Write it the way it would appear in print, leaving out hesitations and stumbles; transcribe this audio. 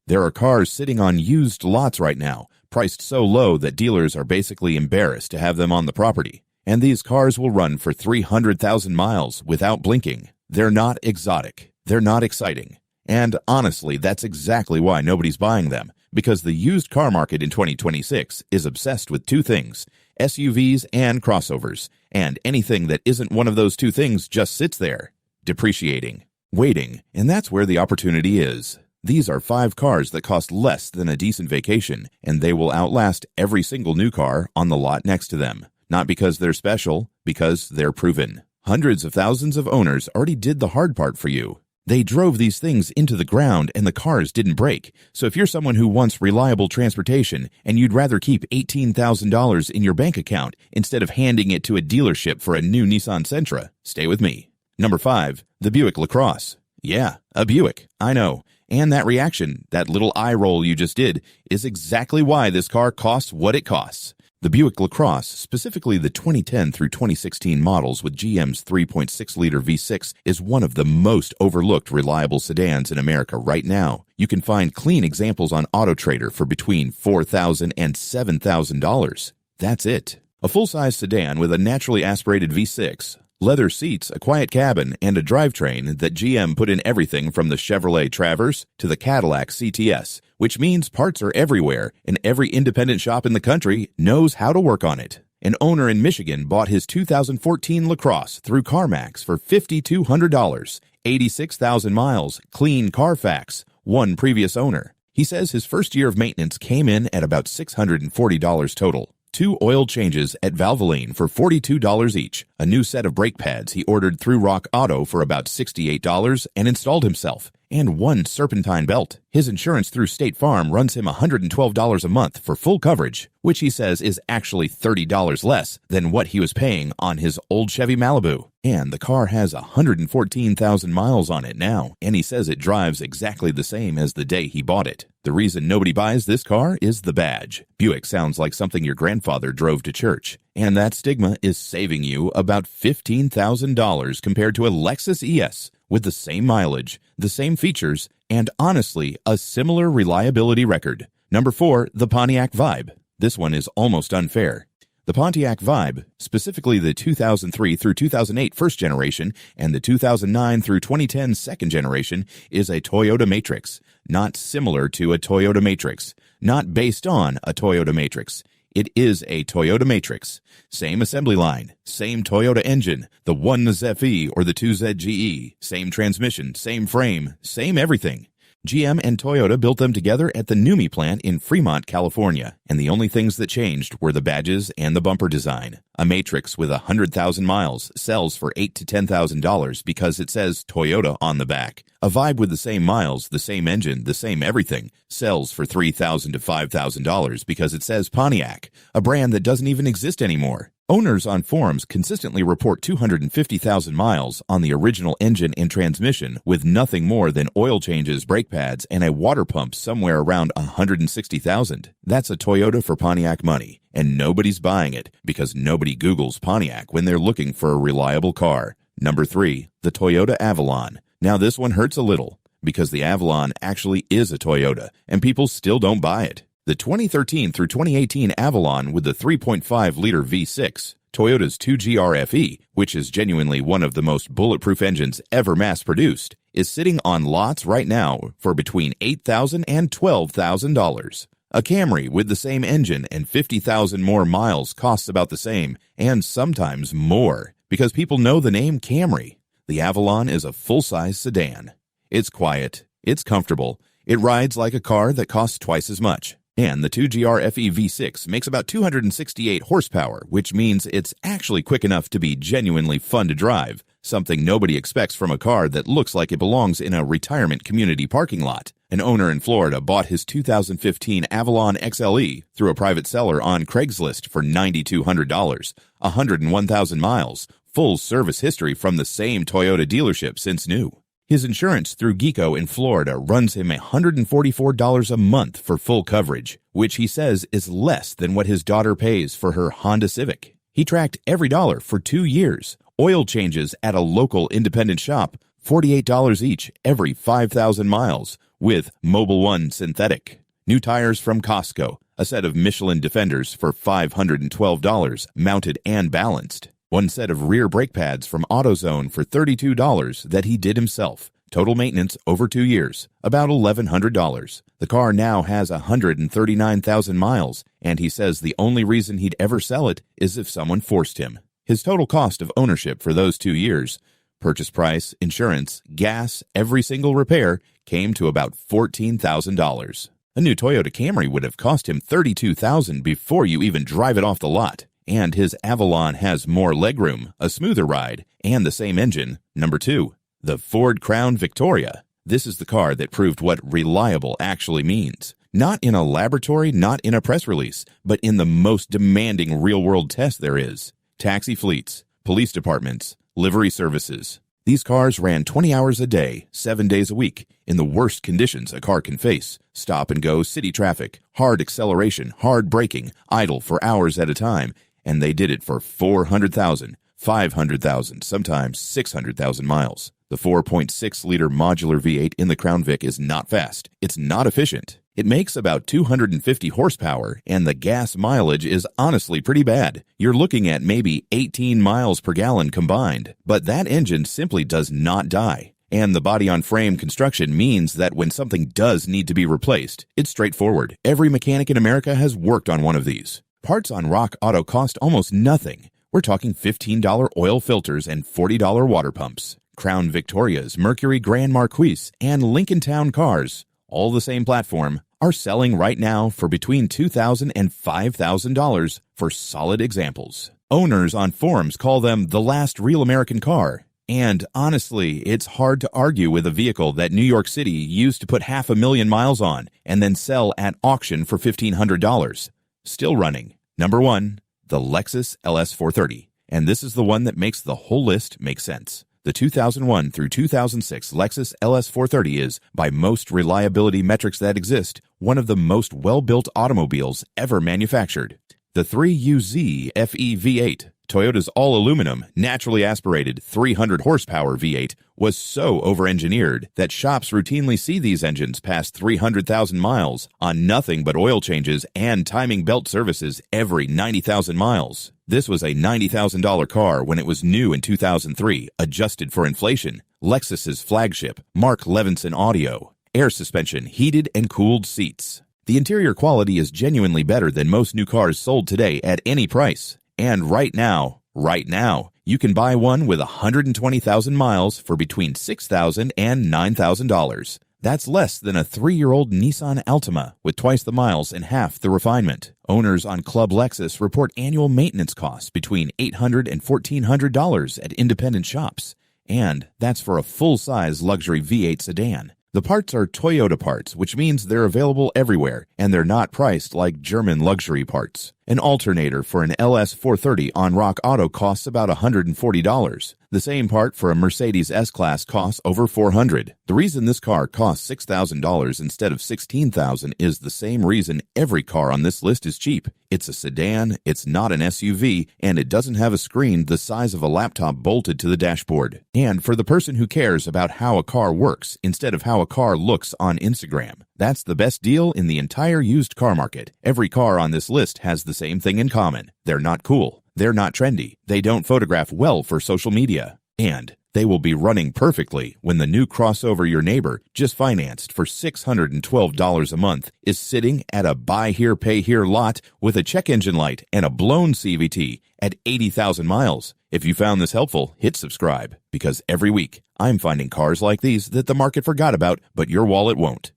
There are cars sitting on used lots right now, priced so low that dealers are basically embarrassed to have them on the property. And these cars will run for 300,000 miles without blinking. They're not exotic. They're not exciting. And honestly, that's exactly why nobody's buying them, because the used car market in 2026 is obsessed with two things: SUVs and crossovers. And anything that isn't one of those two things just sits there, depreciating, waiting, and that's where the opportunity is. These are 5 cars that cost less than a decent vacation, and they will outlast every single new car on the lot next to them. Not because they're special, because they're proven. Hundreds of thousands of owners already did the hard part for you. They drove these things into the ground and the cars didn't break. So if you're someone who wants reliable transportation and you'd rather keep $18,000 in your bank account instead of handing it to a dealership for a new Nissan Sentra, stay with me. Number 5, the Buick LaCrosse. Yeah, a Buick, I know. And that reaction, that little eye roll you just did, is exactly why this car costs what it costs. The Buick LaCrosse, specifically the 2010 through 2016 models with GM's 3.6-liter V6, is one of the most overlooked reliable sedans in America right now. You can find clean examples on AutoTrader for between $4,000 and $7,000. That's it. A full-size sedan with a naturally aspirated V6, leather seats, a quiet cabin, and a drivetrain that GM put in everything from the Chevrolet Traverse to the Cadillac CTS, which means parts are everywhere, and every independent shop in the country knows how to work on it. An owner in Michigan bought his 2014 LaCrosse through CarMax for $5,200, 86,000 miles, clean Carfax, one previous owner. He says his first year of maintenance came in at about $640 total. 2 oil changes at Valvoline for $42 each, a new set of brake pads he ordered through Rock Auto for about $68 and installed himself, and 1 serpentine belt. His insurance through State Farm runs him $112 a month for full coverage, which he says is actually $30 less than what he was paying on his old Chevy Malibu. And the car has 114,000 miles on it now, and he says it drives exactly the same as the day he bought it. The reason nobody buys this car is the badge. Buick sounds like something your grandfather drove to church, and that stigma is saving you about $15,000 compared to a Lexus ES with the same mileage, the same features, and honestly, a similar reliability record. Number 4, the Pontiac Vibe. This one is almost unfair. The Pontiac Vibe, specifically the 2003 through 2008 first generation and the 2009 through 2010 second generation, is a Toyota Matrix, not similar to a Toyota Matrix, not based on a Toyota Matrix. It is a Toyota Matrix. Same assembly line, same Toyota engine, the 1ZFE or the 2ZGE, same transmission, same frame, same everything. GM and Toyota built them together at the NUMMI plant in Fremont, California, and the only things that changed were the badges and the bumper design. A Matrix with 100,000 miles sells for $8,000 to $10,000 because it says Toyota on the back. A Vibe with the same miles, the same engine, the same everything sells for $3,000 to $5,000 because it says Pontiac, a brand that doesn't even exist anymore. Owners on forums consistently report 250,000 miles on the original engine and transmission with nothing more than oil changes, brake pads, and a water pump somewhere around 160,000. That's a Toyota for Pontiac money, and nobody's buying it because nobody Googles Pontiac when they're looking for a reliable car. Number 3, the Toyota Avalon. Now this one hurts a little because the Avalon actually is a Toyota, and people still don't buy it. The 2013 through 2018 Avalon with the 3.5-liter V6, Toyota's 2GR-FE, which is genuinely one of the most bulletproof engines ever mass-produced, is sitting on lots right now for between $8,000 and $12,000. A Camry with the same engine and 50,000 more miles costs about the same, and sometimes more, because people know the name Camry. The Avalon is a full-size sedan. It's quiet, it's comfortable, it rides like a car that costs twice as much. And the 2GR-FE V6 makes about 268 horsepower, which means it's actually quick enough to be genuinely fun to drive, something nobody expects from a car that looks like it belongs in a retirement community parking lot. An owner in Florida bought his 2015 Avalon XLE through a private seller on Craigslist for $9,200, 101,000 miles, full service history from the same Toyota dealership since new. His insurance through Geco in Florida runs him $144 a month for full coverage, which he says is less than what his daughter pays for her Honda Civic. He tracked every dollar for 2 years. Oil changes at a local independent shop, $48 each every 5,000 miles, with Mobile One Synthetic. New tires from Costco, a set of Michelin Defenders for $512, mounted and balanced. One set of rear brake pads from AutoZone for $32 that he did himself. Total maintenance over 2 years, about $1,100. The car now has 139,000 miles, and he says the only reason he'd ever sell it is if someone forced him. His total cost of ownership for those 2 years, purchase price, insurance, gas, every single repair, came to about $14,000. A new Toyota Camry would have cost him $32,000 before you even drive it off the lot. And his Avalon has more legroom, a smoother ride, and the same engine. Number 2, the Ford Crown Victoria. This is the car that proved what reliable actually means. Not in a laboratory, not in a press release, but in the most demanding real-world test there is. Taxi fleets, police departments, livery services. These cars ran 20 hours a day, 7 days a week, in the worst conditions a car can face. Stop and go city traffic, hard acceleration, hard braking, idle for hours at a time, and they did it for 400,000, 500,000, sometimes 600,000 miles. The 4.6-liter modular V8 in the Crown Vic is not fast. It's not efficient. It makes about 250 horsepower, and the gas mileage is honestly pretty bad. You're looking at maybe 18 miles per gallon combined, but that engine simply does not die. And the body-on-frame construction means that when something does need to be replaced, it's straightforward. Every mechanic in America has worked on one of these. Parts on Rock Auto cost almost nothing. We're talking $15 oil filters and $40 water pumps. Crown Victorias, Mercury Grand Marquis, and Lincoln Town cars, all the same platform, are selling right now for between $2,000 and $5,000 for solid examples. Owners on forums call them the last real American car. And honestly, it's hard to argue with a vehicle that New York City used to put 500,000 miles on and then sell at auction for $1,500. Still running. Number 1, the Lexus LS430. And this is the one that makes the whole list make sense. The 2001 through 2006 Lexus LS430 is, by most reliability metrics that exist, one of the most well-built automobiles ever manufactured. The 3UZ FE V8, Toyota's all-aluminum, naturally aspirated 300 horsepower V8, was so over-engineered that shops routinely see these engines past 300,000 miles on nothing but oil changes and timing belt services every 90,000 miles. This was a $90,000 car when it was new in 2003, adjusted for inflation. Lexus's flagship, Mark Levinson Audio. Air suspension, heated and cooled seats. The interior quality is genuinely better than most new cars sold today at any price. And right now, you can buy one with 120,000 miles for between $6,000 and $9,000. That's less than a 3-year-old Nissan Altima with twice the miles and half the refinement. Owners on Club Lexus report annual maintenance costs between $800 and $1,400 at independent shops. And that's for a full-size luxury V8 sedan. The parts are Toyota parts, which means they're available everywhere, and they're not priced like German luxury parts. An alternator for an LS430 on Rock Auto costs about $140. The same part for a Mercedes S-Class costs over $400. The reason this car costs $6,000 instead of $16,000 is the same reason every car on this list is cheap. It's a sedan, it's not an SUV, and it doesn't have a screen the size of a laptop bolted to the dashboard. And for the person who cares about how a car works instead of how a car looks on Instagram, that's the best deal in the entire used car market. Every car on this list has the same thing in common. They're not cool. They're not trendy. They don't photograph well for social media. And they will be running perfectly when the new crossover your neighbor just financed for $612 a month is sitting at a buy here, pay here lot with a check engine light and a blown CVT at 80,000 miles. If you found this helpful, hit subscribe, because every week I'm finding cars like these that the market forgot about, but your wallet won't.